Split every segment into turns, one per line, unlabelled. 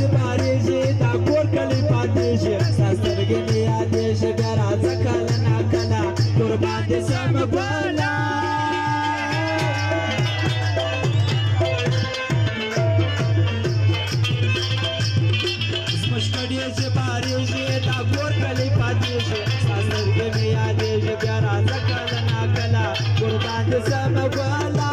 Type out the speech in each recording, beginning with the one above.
چې بارېږي دا کور کلی پاتېږي ستا سترګې مې یادېږي بیا راځه کله ناکله قربان دې سم ګله زموږ کډې چې بارېږي دا کور کلی پاتېږي ستا سترګې مې یادېږي بیا راځه کله ناکله قربان دې سم ګله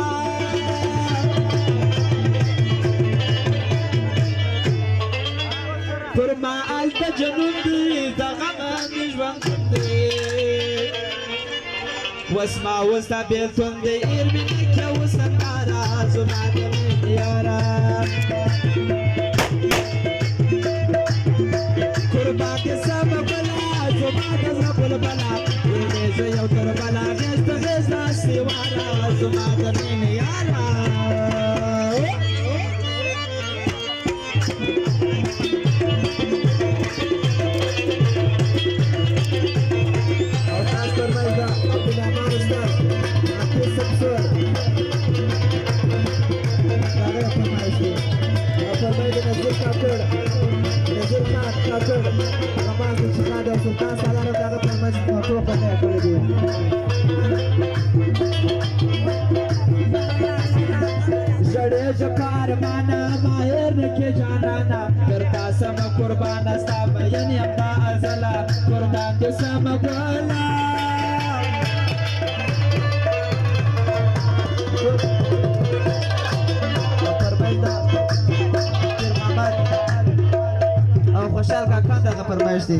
پر ما آلته جنون دی د غم مې ژوند دی وس ما وستا بېلتون دی ایر مې نیکه اوس ننداره زما د مینې یاره قربان دې سمه ګله زما د زړه بلبله وینې زه یو تر بله غېږ په غېږ ناستې واره زما د مینې یاره जड़े जकार माना माहेर के जानाना करता सम कुर्बान स्ता बयन यम्मा अजला कुर्बान के सम गोला फरमाइदा او خوشحال کا کاندا کا فرمائش دی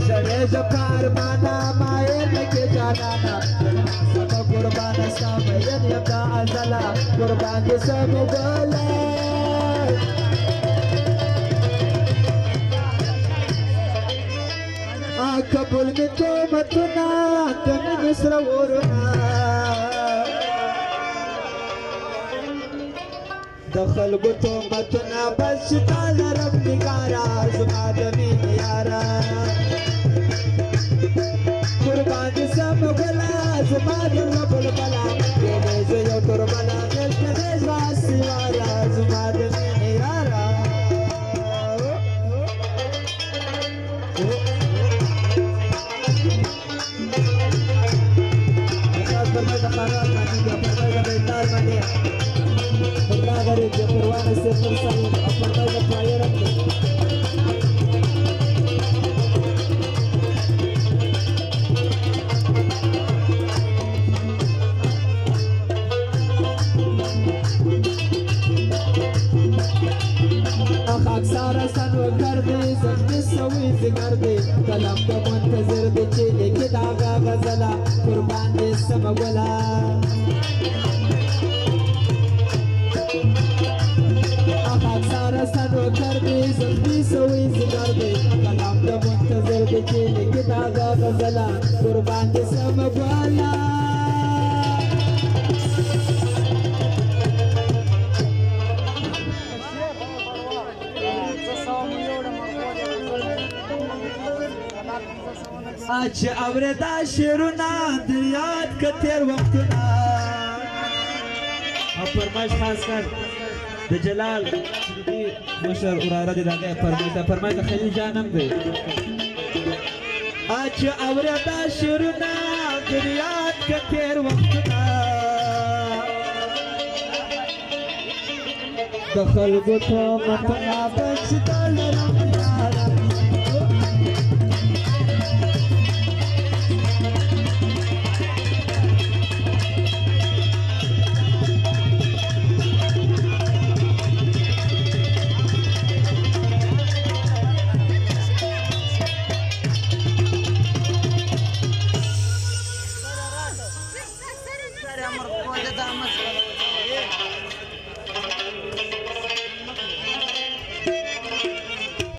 जड़े जकार माना माहेर के जानाना सम कुर्बान स्ता बयन यम्मा अजला कुर्बान के सम गोला कबूल में तो मतना कमी मिस्र वरना दखल गो तो मतना बस ताला रब निकारा जुमा दमीन यारा कुर्बान सब गला जुमा दल बला देने जो यो कुर्बाना दिल के वासी वाला जुमा दमीन यारा सारा सनो कर दे जख्मी सवी जिगर दे कलम का मुंतजर दे चले के दागा गजला कुर्बान दे सब गला सारा सनो कर दे जख्मी सवी जिगर दे कलम का मुंतजर दे चले के दागा गजला कुर्बान दे सब गला आज अवरदा शेरुना दियात कतेर वक्तना फरमाइश खास कर द जलाल मुशर उरारा दे दागे फरमाइश खलील जानम दे आज अवरदा शेरुना दियात कतेर वक्तना दखल गो तो मतना बचता लरा
amor, pode dar uma